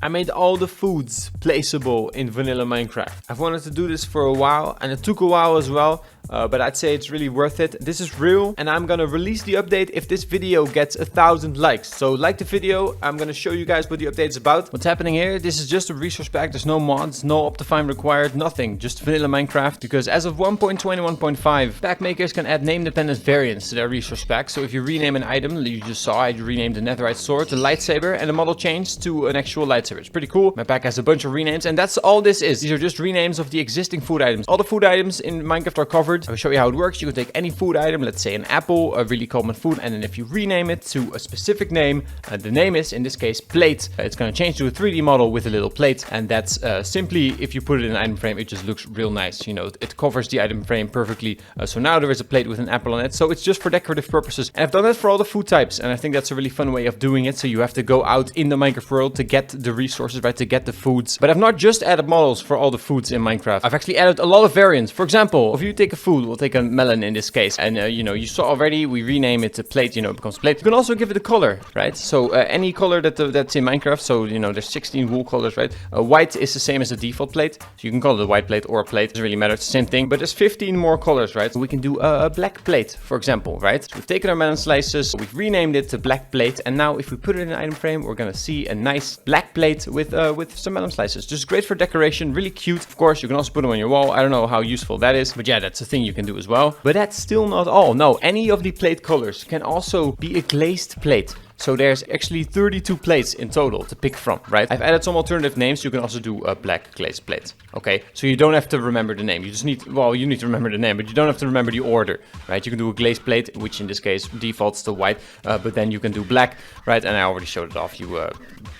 I made all the foods placeable in vanilla Minecraft. I've wanted to do this for a while, and it took a while as well. But I'd say it's really worth it. This is real, and I'm gonna release the update if this video gets 1,000 likes. So like the video, I'm gonna show you guys what the update is about. What's happening here, this is just a resource pack. There's no mods, no OptiFine required, nothing. Just vanilla Minecraft, because as of 1.21.5, pack makers can add name-dependent variants to their resource pack. So if you rename an item, you just saw I renamed the netherite sword, the lightsaber, and the model changed to an actual lightsaber. It's pretty cool. My pack has a bunch of renames, and that's all this is. These are just renames of the existing food items. All the food items in Minecraft are covered. I will show you how it works. You can take any food item, let's say an apple, a really common food, and then if you rename it to a specific name, the name is, in this case, plate. It's going to change to a 3D model with a little plate, and that's simply, if you put it in an item frame, it just looks real nice. You know, it covers the item frame perfectly. So now there is a plate with an apple on it, so it's just for decorative purposes. And I've done that for all the food types, and I think that's a really fun way of doing it. So you have to go out in the Minecraft world to get the resources, right, to get the foods. But I've not just added models for all the foods in Minecraft. I've actually added a lot of variants. For example, if you take a food, we'll take a melon in this case, and you know, you saw already, we rename it to plate, you know, it becomes plate. You can also give it a color, right? So any color that's in Minecraft, so you know, there's 16 wool colors, right? White is the same as the default plate, so you can call it a white plate or a plate, doesn't really matter, it's the same thing, but there's 15 more colors, right? So we can do a black plate, for example, right? So we've taken our melon slices, we've renamed it to black plate, and now if we put it in an item frame, we're gonna see a nice black plate with some melon slices. Just great for decoration, really cute. Of course, you can also put them on your wall. I don't know how useful that is, but yeah, that's a thing you can do as well. But that's still not all. No, any of the plate colors can also be a glazed plate. So there's actually 32 plates in total to pick from, right? I've added some alternative names. You can also do a black glazed plate, okay? So you don't have to remember the name. You just need, well, you need to remember the name, but you don't have to remember the order, right? You can do a glazed plate, which in this case defaults to white, but then you can do black, right? And I already showed it off. You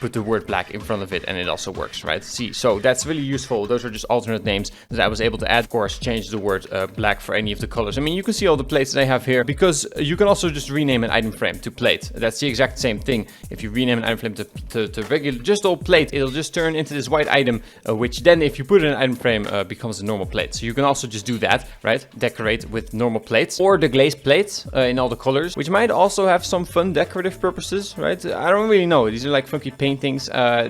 put the word black in front of it and it also works, right? See, so that's really useful. Those are just alternate names that I was able to add. Of course, change the word black for any of the colors. I mean, you can see all the plates that I have here, because you can also just rename an item frame to plate. That's the exact same thing. If you rename an item frame to regular, just old plate, it'll just turn into this white item, which then if you put it in an item frame becomes a normal plate. So you can also just do that, right? Decorate with normal plates or the glazed plates in all the colors, which might also have some fun decorative purposes, right? I don't really know. These are like funky paintings.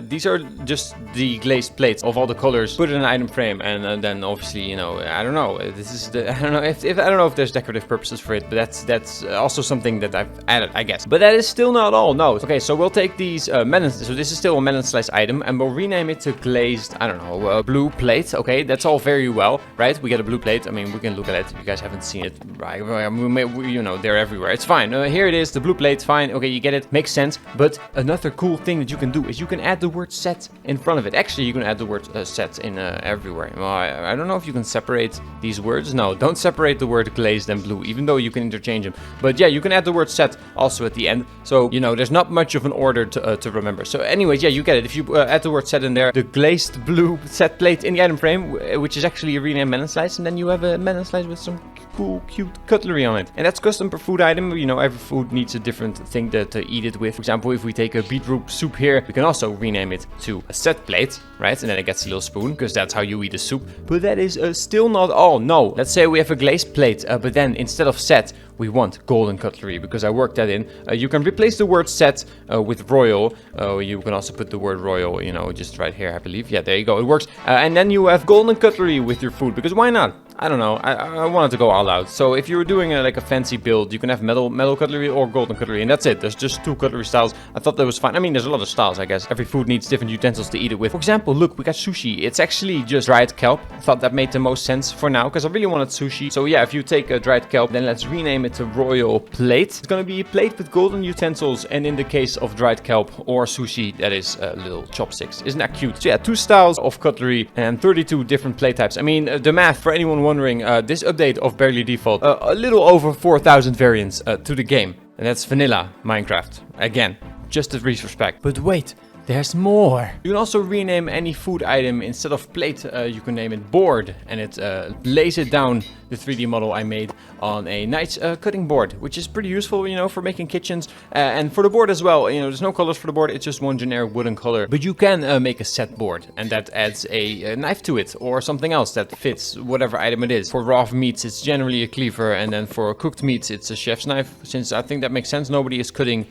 These are just the glazed plates of all the colors. Put it in an item frame, and then obviously, you know, I don't know. This is the, I don't know if I don't know if there's decorative purposes for it, but that's also something that I've added, I guess. But that is still not all. No. Okay, so we'll take these melons. So this is still a melon slice item, and we'll rename it to glazed, I don't know, blue plate. Okay, that's all very well, right? We get a blue plate. I mean, we can look at it. You guys haven't seen it, right? You know, they're everywhere. It's fine. Here it is, the blue plate. Fine. Okay, you get it. Makes sense. But another cool thing that you can do is you can add the word set in front of it. Actually, you can add the word set in everywhere. Well, I don't know if you can separate these words. No, don't separate the word glazed and blue, even though you can interchange them. But yeah, you can add the word set also at the end. So, you know, there's not much of an order to remember. So anyways, yeah, you get it. If you add the word set in there, the glazed blue set plate in the item frame, which is actually a renamed melon slice, and then you have a melon slice with some cool, cute cutlery on it. And that's custom per food item. You know, every food needs a different thing to eat it with. For example, if we take a beetroot soup here, we can also rename it to a set plate, right? And then it gets a little spoon, because that's how you eat a soup. But that is still not all. No, let's say we have a glazed plate, but then instead of set, we want golden cutlery, because I worked that in. You can replace the word set with royal. You can also put the word royal, you know, just right here, I believe. Yeah, there you go. It works. And then you have golden cutlery with your food, because why not? I don't know. I wanted to go all out. So if you were doing like a fancy build, you can have metal cutlery or golden cutlery, and that's it. There's just two cutlery styles. I thought that was fine. I mean, there's a lot of styles, I guess. Every food needs different utensils to eat it with. For example, look, we got sushi. It's actually just dried kelp. I thought that made the most sense for now, because I really wanted sushi. So yeah, if you take a dried kelp, then let's rename it to royal plate. It's gonna be a plate with golden utensils, and in the case of dried kelp or sushi, that is little chopsticks. Isn't that cute? So yeah, two styles of cutlery and 32 different plate types. I mean, the math, for anyone wondering, this update of Barely Default, a little over 4,000 variants to the game. And that's vanilla Minecraft. Again, just a resource pack. But wait, there's more. You can also rename any food item. Instead of plate, you can name it board, and it lays it down the 3D model I made on a nice cutting board, which is pretty useful, you know, for making kitchens. And for the board as well, you know, there's no colors for the board. It's just one generic wooden color. But you can make a set board, and that adds a knife to it or something else that fits whatever item it is. For raw meats, it's generally a cleaver, and then for cooked meats, it's a chef's knife. Since I think that makes sense, nobody is cutting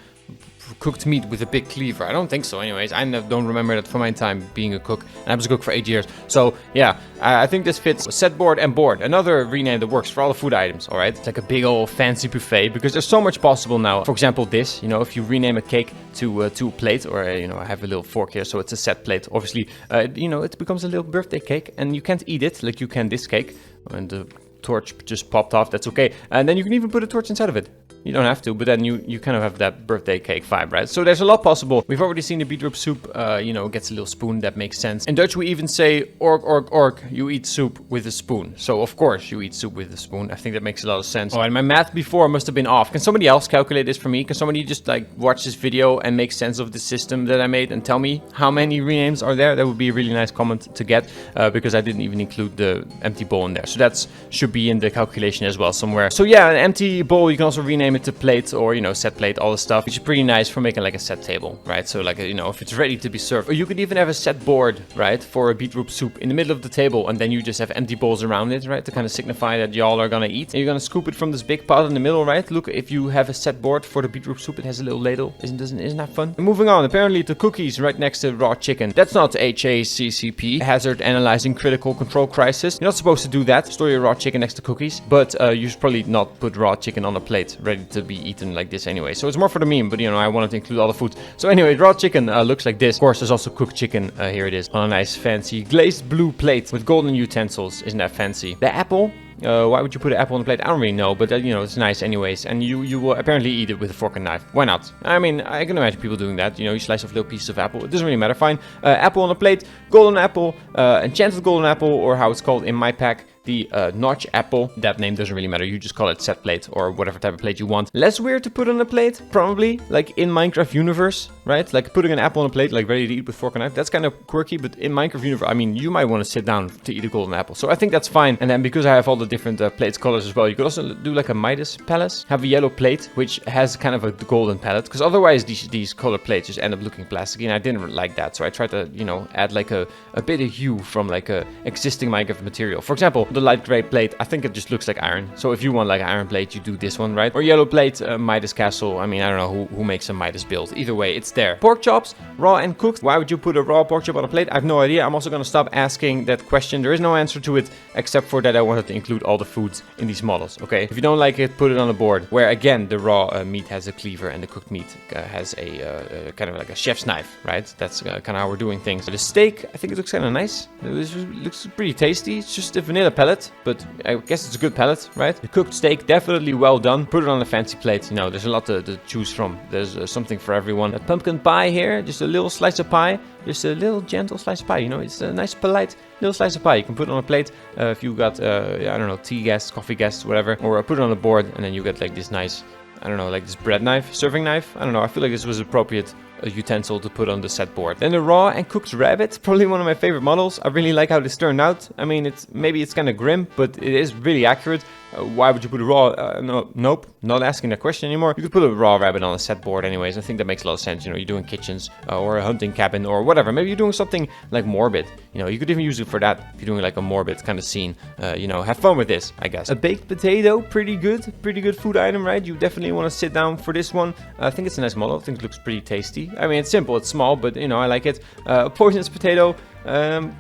cooked meat with a big cleaver. I don't think so anyways. I don't remember that from my time being a cook. And I was a cook for 8 years. So yeah, I think this fits. Set board and board. Another rename that works for all the food items, all right? It's like a big old fancy buffet because there's so much possible now. For example, this, you know, if you rename a cake to a plate, or, you know, I have a little fork here, so it's a set plate. Obviously, you know, it becomes a little birthday cake and you can't eat it like you can this cake. And the torch just popped off, that's okay. And then you can even put a torch inside of it. You don't have to, but then you kind of have that birthday cake vibe, right? So there's a lot possible. We've already seen the beetroot soup, you know, gets a little spoon. That makes sense. In Dutch, we even say, ork, you eat soup with a spoon. So, of course, you eat soup with a spoon. I think that makes a lot of sense. Oh, and my math before must have been off. Can somebody else calculate this for me? Can somebody just, like, watch this video and make sense of the system that I made and tell me how many renames are there? That would be a really nice comment to get, because I didn't even include the empty bowl in there. So that should be in the calculation as well somewhere. So, yeah, an empty bowl, you can also rename it to plate, or, you know, set plate, all the stuff, which is pretty nice for making like a set table, right? So like, you know, if it's ready to be served, or you could even have a set board, right, for a beetroot soup in the middle of the table, and then you just have empty bowls around it, right, to kind of signify that y'all are gonna eat. And you're gonna scoop it from this big pot in the middle, right? Look, if you have a set board for the beetroot soup, it has a little ladle. Isn't that fun? And moving on, apparently the cookies right next to raw chicken. That's not HACCP, hazard analyzing critical control crisis. You're not supposed to do that. Store your raw chicken next to cookies, but you should probably not put raw chicken on a plate ready to be eaten like this anyway. So it's more for the meme, but you know, I wanted to include all the foods. So anyway, raw chicken looks like this. Of course, there's also cooked chicken. Here it is on a nice fancy glazed blue plate with golden utensils. Isn't that fancy? The apple. Why would you put an apple on the plate? I don't really know, but you know, it's nice anyways. And you will apparently eat it with a fork and knife. Why not? I mean, I can imagine people doing that. You know, you slice off little pieces of apple. It doesn't really matter. Fine. Apple on the plate, golden apple, enchanted golden apple, or how it's called in my pack, the notch apple. That name doesn't really matter. You just call it set plate or whatever type of plate you want. Less weird to put on a plate, probably, like in Minecraft universe, right? Like putting an apple on a plate, like ready to eat with fork and knife. That's kind of quirky, but in Minecraft universe, I mean, you might want to sit down to eat a golden apple. So I think that's fine. And then because I have all the different plates colors as well, you could also do like a Midas palace. Have a yellow plate, which has kind of a golden palette, because otherwise these color plates just end up looking plasticky, and I didn't like that. So I tried to, you know, add like a bit of hue from like a existing Minecraft material. For example, the light gray plate, I think it just looks like iron. So if you want like an iron plate, you do this one, right? Or yellow plate, Midas castle. I mean, I don't know who makes a Midas build. Either way, it's there. Pork chops, raw and cooked. Why would you put a raw pork chop on a plate? I have no idea. I'm also going to stop asking that question. There is no answer to it, except for that I wanted to include all the foods in these models, okay? If you don't like it, put it on the board, where again, the raw meat has a cleaver and the cooked meat has a kind of like a chef's knife, right? That's kind of how we're doing things. The steak, I think it looks kind of nice. It looks pretty tasty. It's just a vanilla pellet, but I guess it's a good pellet, right? The cooked steak, definitely well done. Put it on a fancy plate. You know, there's a lot to choose from. There's something for everyone. A pumpkin pie here, just a little slice of pie. Just a little gentle slice of pie, you know, it's a nice polite little slice of pie. You can put it on a plate if you got, I don't know, tea guests, coffee guests, whatever. Or put it on the board and then you get like this nice, I don't know, like this bread knife, serving knife. I don't know, I feel like this was appropriate utensil to put on the set board. Then the raw and cooked rabbit, probably one of my favorite models. I really like how this turned out. I mean, maybe it's kind of grim, but it is really accurate. Why would you put a raw? Nope, not asking that question anymore. You could put a raw rabbit on a set board anyways. I think that makes a lot of sense. You know, you're doing kitchens or a hunting cabin or whatever. Maybe you're doing something like morbid. You know, you could even use it for that if you're doing like a morbid kind of scene. You know, have fun with this, I guess. A baked potato, pretty good food item, right? You definitely want to sit down for this one. I think it's a nice model. I think it looks pretty tasty. I mean, it's simple, it's small, but you know, I like it. A poisonous potato.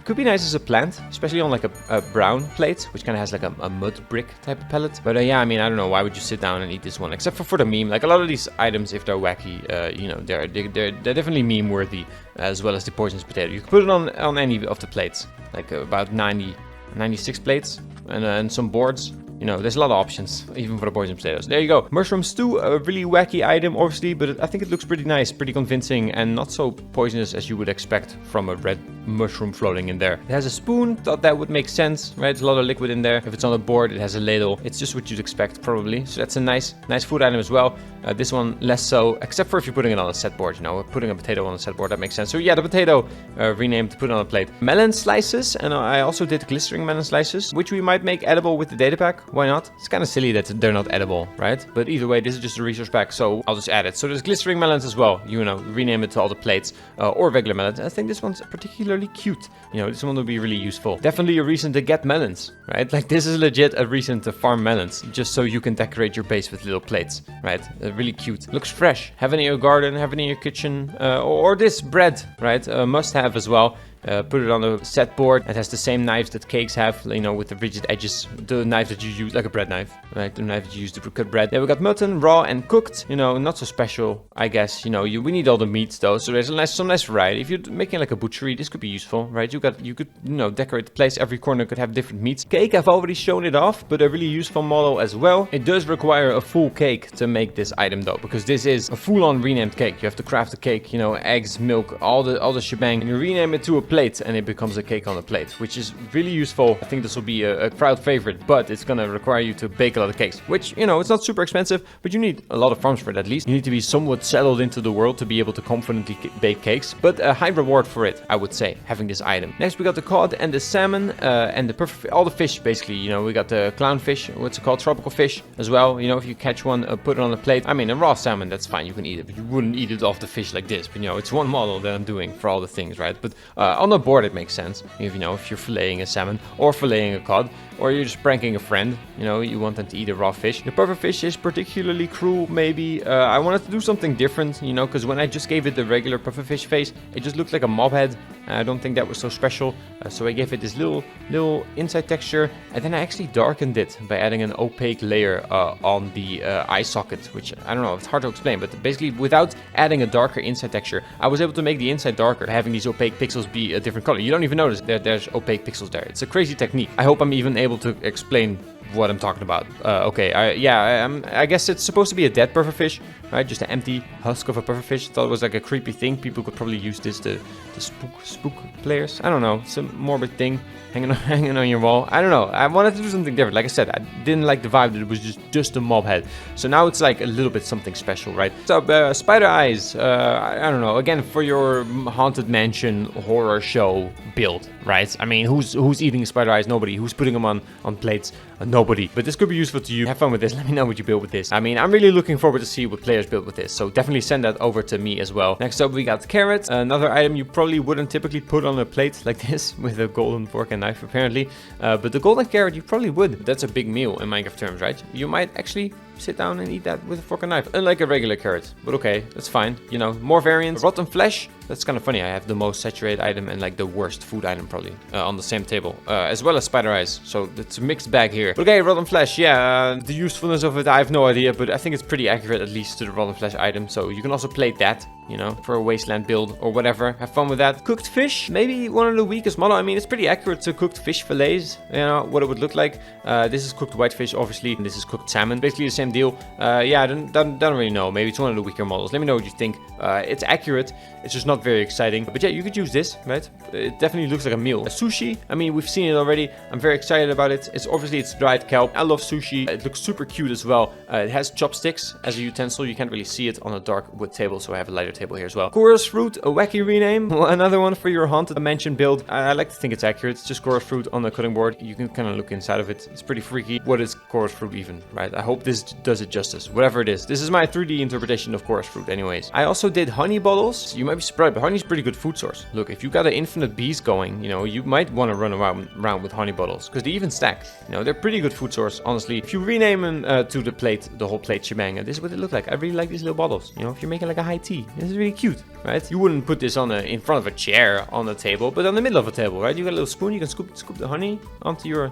Could be nice as a plant, especially on like a brown plate, which kind of has like a mud brick type of pellet. But yeah, I mean, I don't know, why would you sit down and eat this one? Except for the meme. Like a lot of these items, if they're wacky, you know, they're definitely meme worthy, as well as the poisonous potato. You can put it on any of the plates, like about 96 plates, and some boards. You know, there's a lot of options, even for the poison potatoes. There you go. Mushroom stew, a really wacky item, obviously, but I think it looks pretty nice, pretty convincing, and not so poisonous as you would expect from a red mushroom floating in there. It has a spoon, thought that would make sense, right? There's a lot of liquid in there. If it's on a board, it has a ladle. It's just what you'd expect, probably. So that's a nice food item as well. This one, less so, except for if you're putting it on a set board, you know, putting a potato on a set board, that makes sense. So yeah, the potato, renamed, put it on a plate. Melon slices, and I also did glistering melon slices, which we might make edible with the data pack. Why not? It's kind of silly that they're not edible, right? But either way, this is just a resource pack, so I'll just add it. So there's glistering melons as well. You know, rename it to all the plates or regular melons. I think this one's particularly cute. You know, this one will be really useful. Definitely a reason to get melons, right? Like this is legit a reason to farm melons, just so you can decorate your base with little plates, right? Really cute. Looks fresh. Have it in your garden, have it in your kitchen, or this bread, right? Must have as well. Put it on a set board. It has the same knives that cakes have, you know, with the rigid edges. The knife that you use, like a bread knife, right? The knife that you use to cut bread. Then we got mutton, raw and cooked. You know, not so special, I guess. You know, we need all the meats though, so there's some nice variety. If you're making like a butchery, this could be useful, right? You could, you know, decorate the place. Every corner could have different meats. Cake, I've already shown it off, but a really useful model as well. It does require a full cake to make this item though, because this is a full-on renamed cake. You have to craft a cake, you know, eggs, milk, all the shebang, and you rename it to a plate, and it becomes a cake on a plate, which is really useful. I think this will be a crowd favorite, but it's gonna require you to bake a lot of cakes, which, you know, it's not super expensive, but you need a lot of farms for it at least. You need to be somewhat settled into the world to be able to confidently bake cakes, but a high reward for it, I would say, having this item. Next, we got the cod and the salmon and all the fish, basically. You know, we got the clownfish, what's it called, tropical fish as well. You know, if you catch one, put it on a plate. I mean, a raw salmon, that's fine, you can eat it, but you wouldn't eat it off the fish like this. But, you know, it's one model that I'm doing for all the things, right? But on the board, it makes sense. If, you know, if you're filleting a salmon or filleting a cod, or you're just pranking a friend, you know, you want them to eat a raw fish. The pufferfish is particularly cruel, maybe. I wanted to do something different, you know, because when I just gave it the regular pufferfish face, it just looked like a mob head. I don't think that was so special, so I gave it this little inside texture, and then I actually darkened it by adding an opaque layer on the eye socket, which, I don't know, it's hard to explain, but basically without adding a darker inside texture, I was able to make the inside darker, having these opaque pixels be a different color. You don't even notice that there's opaque pixels there. It's a crazy technique. I hope I'm even able to explain what I'm talking about. I guess it's supposed to be a dead pufferfish, right? Just an empty husk of a pufferfish. Thought it was like a creepy thing. People could probably use this to spook players. I don't know, some morbid thing hanging on your wall. I don't know. I wanted to do something different. Like I said, I didn't like the vibe that it was just a mob head. So now it's like a little bit something special, right? So spider eyes. I don't know. Again, for your haunted mansion horror show build, right? I mean, who's eating spider eyes? Nobody. Who's putting them on plates? Nobody. But this could be useful to you. Have fun with this. Let me know what you build with this. I mean, I'm really looking forward to see what players build with this. So definitely send that over to me as well. Next up, we got carrots. Another item you probably wouldn't typically put on a plate like this with a golden fork and knife, apparently. But the golden carrot, you probably would. That's a big meal in Minecraft terms, right? You might actually sit down and eat that with a fork and knife, unlike a regular carrot. But okay, that's fine. You know, more variants. Rotten flesh. That's kind of funny. I have the most saturated item and like the worst food item probably on the same table, as well as spider eyes. So it's a mixed bag here. But okay, rotten flesh. Yeah, the usefulness of it, I have no idea, but I think it's pretty accurate, at least to the rotten flesh item. So you can also plate that, you know, for a wasteland build or whatever. Have fun with that. Cooked fish, maybe one of the weakest model. I mean, it's pretty accurate to cooked fish fillets, you know, what it would look like. This is cooked whitefish, obviously, and this is cooked salmon. Basically the same deal. Yeah, I don't really know. Maybe it's one of the weaker models. Let me know what you think. It's accurate. It's just not very exciting. But yeah, you could use this, right? It definitely looks like a meal. Sushi, I mean, we've seen it already. I'm very excited about it. It's dried kelp. I love sushi. It looks super cute as well. It has chopsticks as a utensil. You can't really see it on a dark wood table, so I have a lighter table here as well. Chorus fruit, a wacky rename. Another one for your haunted mansion build. I like to think it's accurate. It's just chorus fruit on the cutting board. You can kind of look inside of it. It's pretty freaky. What is chorus fruit even, right? I hope this does it justice. Whatever it is. This is my 3D interpretation of chorus fruit anyways. I also did honey bottles. You might be surprised, but honey's a pretty good food source. Look, if you got an infinite bees going, you know, you might want to run around with honey bottles because they even stack. You know, they're pretty good food source, honestly. If you rename them to the plate, the whole plate shebang, this is what they look like. I really like these little bottles. You know, if you're making like a high tea, this is really cute, right? You wouldn't put this in front of a chair on the table, but on the middle of a table, right? You got a little spoon, you can scoop the honey onto your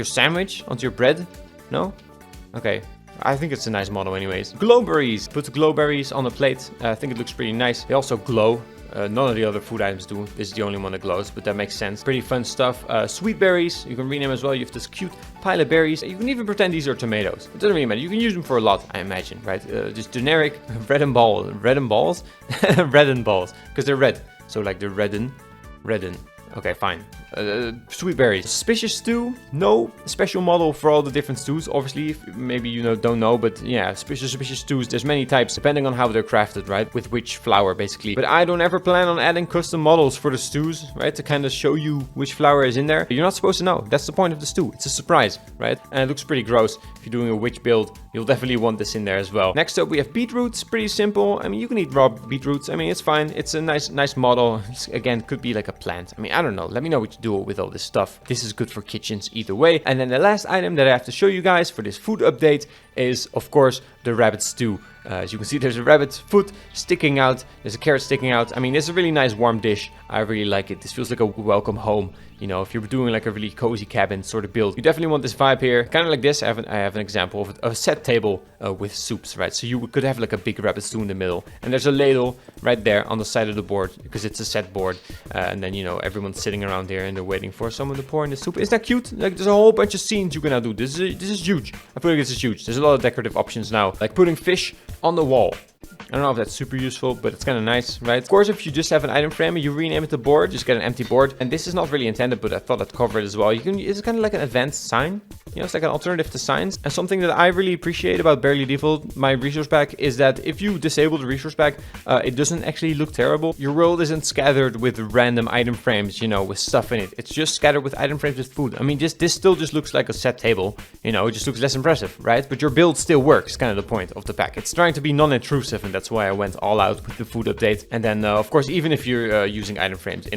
sandwich, onto your bread. No? Okay. I think it's a nice model anyways. Glowberries. Put the glowberries on the plate. I think it looks pretty nice. They also glow. None of the other food items do. This is the only one that glows, but that makes sense. Pretty fun stuff. Sweet berries. You can rename as well. You have this cute pile of berries. You can even pretend these are tomatoes. It doesn't really matter. You can use them for a lot, I imagine, right? Just generic red and balls. Red and balls? Red and balls. Because they're red. So like they're redden. Okay, fine. sweet berries. Suspicious stew, no special model for all the different stews. Obviously, if maybe you don't know, but yeah, suspicious stews, there's many types depending on how they're crafted, right? With which flour, basically. But I don't ever plan on adding custom models for the stews, right? To kind of show you which flour is in there. You're not supposed to know. That's the point of the stew. It's a surprise, right? And it looks pretty gross. If you're doing a witch build, you'll definitely want this in there as well. Next up, we have beetroots. Pretty simple. I mean, you can eat raw beetroots. I mean, it's fine. It's a nice model. Again, could be like a plant. I mean, I don't know. Let me know what you do with all this stuff. This is good for kitchens either way. And then the last item that I have to show you guys for this food update is, of course, the rabbit stew. As you can see, there's a rabbit foot sticking out. There's a carrot sticking out. I mean, it's a really nice warm dish. I really like it. This feels like a welcome home. You know, if you're doing like a really cozy cabin sort of build, you definitely want this vibe here. Kind of like this. I have an example of a set table with soups, right? So you could have like a big rabbit stew in the middle. And there's a ladle right there on the side of the board because it's a set board. And then, you know, everyone's sitting around there and they're waiting for someone to pour in the soup. Isn't that cute? Like, there's a whole bunch of scenes you can now do. This is huge. I feel like this is huge. There's a lot of decorative options now. Like putting fish on the wall. I don't know if that's super useful, but it's kind of nice, right? Of course, if you just have an item frame and you rename it to board, just get an empty board. And this is not really intended, but I thought I'd cover it as well. It's kind of like an advanced sign. You know, it's like an alternative to signs. And something that I really appreciate about Barely Default, my resource pack, is that if you disable the resource pack, it doesn't actually look terrible. Your world isn't scattered with random item frames, you know, with stuff in it. It's just scattered with item frames with food. I mean, this still just looks like a set table. You know, it just looks less impressive, right? But your build still works, kind of the point of the pack. It's trying to be non-intrusive, and that's why I went all out with the food update. And then, of course, even if you're using item frames,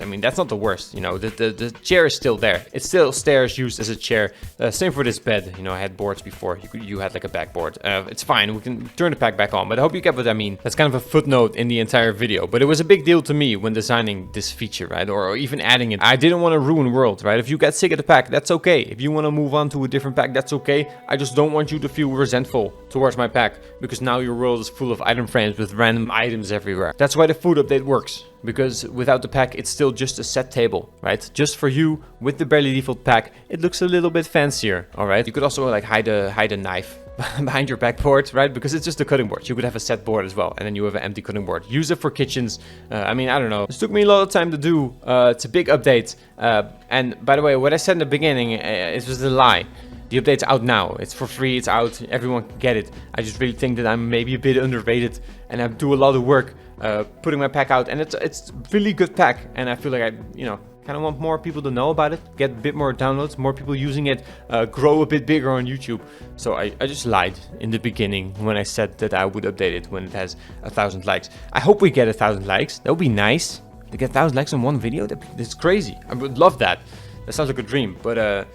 I mean, that's not the worst. You know, the chair is still there. It's still stairs used as a chair. Same for this bed. You know, I had boards before. You had like a backboard. It's fine. We can turn the pack back on. But I hope you get what I mean. That's kind of a footnote in the entire video. But it was a big deal to me when designing this feature, right? Or even adding it. I didn't want to ruin world, right? If you get sick of the pack, that's okay. If you want to move on to a different pack, that's okay. I just don't want you to feel resentful towards my pack because now your world is full of item frames with random items everywhere. That's why the food update works, because without the pack it's still just a set table, right? Just for you with the Barely Default pack, it looks a little bit fancier. All right, you could also like hide a knife behind your backboard, right? Because it's just a cutting board. You could have a set board as well, and then you have an empty cutting board. Use it for kitchens. I mean, I don't know. This took me a lot of time to do. It's a big update. And by the way, what I said in the beginning, it was a lie. The update's out now. It's for free. It's out. Everyone can get it. I just really think that I'm maybe a bit underrated, and I do a lot of work putting my pack out. And it's really good pack. And I feel like I kind of want more people to know about it, get a bit more downloads, more people using it, grow a bit bigger on YouTube. So I just lied in the beginning when I said that I would update it when it has 1,000 likes. I hope we get 1,000 likes. That would be nice to get 1,000 likes on one video. That's crazy. I would love that. That sounds like a dream, but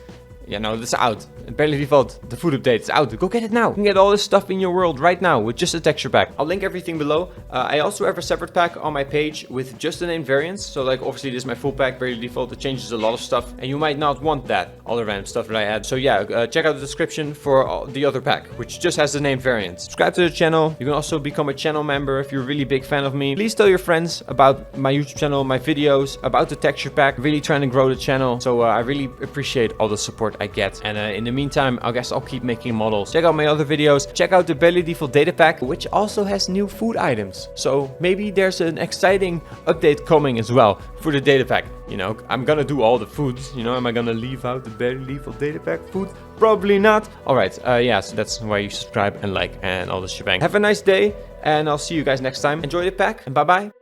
yeah, no, it's out. Barely Default, the food update is out. Go get it now. You can get all this stuff in your world right now with just a texture pack. I'll link everything below. I also have a separate pack on my page with just the named variants. So like obviously this is my full pack, Barely Default. It changes a lot of stuff and you might not want that, all the random stuff that I add. So yeah, check out the description for the other pack, which just has the named variants. Subscribe to the channel. You can also become a channel member if you're a really big fan of me. Please tell your friends about my YouTube channel, my videos, about the texture pack. Really trying to grow the channel. So I really appreciate all the support I get. And in the meantime, I guess I'll keep making models. Check out my other videos. Check out the Barely Default data pack, which also has new food items. So maybe there's an exciting update coming as well for the data pack. You know, I'm gonna do all the foods. You know, am I gonna leave out the Barely Default data pack food? Probably not. All right, yeah, so that's why you subscribe and like and all this shebang. Have a nice day, and I'll see you guys next time. Enjoy the pack, and bye-bye.